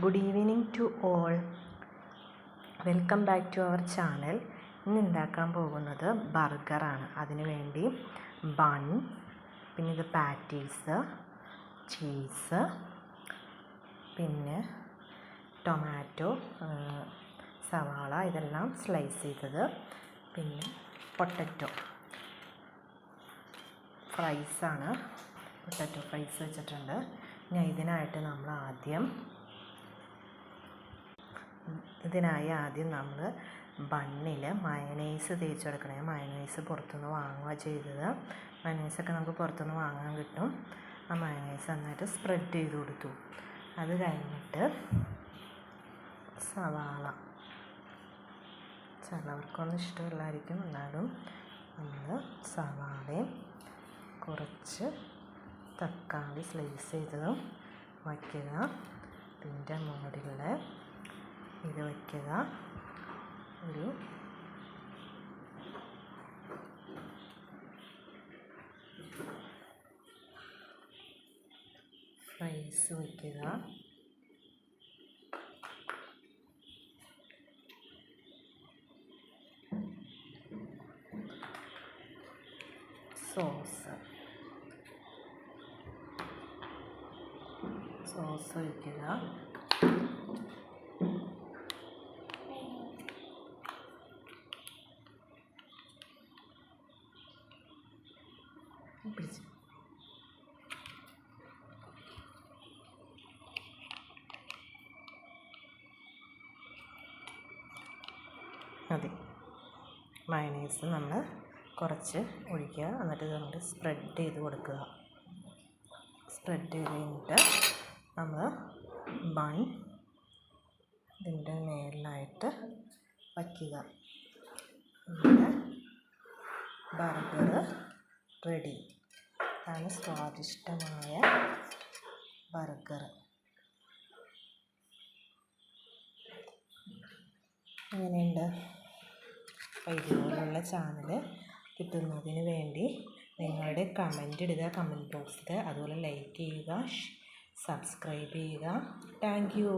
Good evening to all. Welcome back to our channel. ഇന്ന് ഉണ്ടാക്കാൻ പോകുന്നത് ബർഗറാണ്. അതിനു വേണ്ടി ബൺ, പിന്നെ ഇത് പാറ്റീസ്, ചീസ്, പിന്നെ ടൊമാറ്റോ, സവാള ഇതെല്ലാം സ്ലൈസ് ചെയ്തത്, പിന്നെ പൊട്ടറ്റോ ഫ്രൈസാണ്. പൊട്ടറ്റോ ഫ്രൈസ് വെച്ചിട്ടുണ്ട്. ഇനി ഇതിനായിട്ട് നമ്മൾ ആദ്യം ബണ്ണിൽ മയണൈസ് തേച്ച് കൊടുക്കണം. മയണൈസ് പുറത്തുനിന്ന് വാങ്ങുക ചെയ്തത്. മയണൈസൊക്കെ നമുക്ക് പുറത്തുനിന്ന് വാങ്ങാൻ കിട്ടും. ആ മയണൈസ് നന്നായിട്ട് സ്പ്രെഡ് ചെയ്ത് കൊടുത്തു. അത് കഴിഞ്ഞിട്ട് സവാള, ചിലവർക്കൊന്നും ഇഷ്ടമില്ലായിരിക്കും, എന്നാലും നമ്മൾ സവാളയും കുറച്ച് തക്കാളി സ്ലൈസ് ചെയ്തതും വയ്ക്കുക. ഇതിൻ്റെ മുകളിൽ ഇത് വയ്ക്കുക. ഒരു ഫ്രൈസ് വയ്ക്കുക. സോസ് ഒഴിക്കുക. മതി. മയണൈസ് നമ്മൾ കുറച്ച് ഒഴിക്കുക. എന്നിട്ട് നമ്മൾ സ്പ്രെഡ് ചെയ്ത് കൊടുക്കുക. സ്പ്രെഡ് ചെയ്ത് കഴിഞ്ഞിട്ട് നമ്മൾ ബൺ ഇതിൻ്റെ മേളിലായിട്ട് വയ്ക്കുക. നമ്മുടെ ബർഗർ റെഡി. അതാണ് സ്വാദിഷ്ടമായ ബർഗർ. ഇങ്ങനെയുണ്ട്. ഇതുപോലുള്ള ചാനൽ കിട്ടുന്നതിന് വേണ്ടി നിങ്ങളുടെ കമൻ്റ് ഇടുക കമൻറ്റ് ബോക്സിൽ. അതുപോലെ ലൈക്ക് ചെയ്യുക, സബ്സ്ക്രൈബ് ചെയ്യുക. Thank you.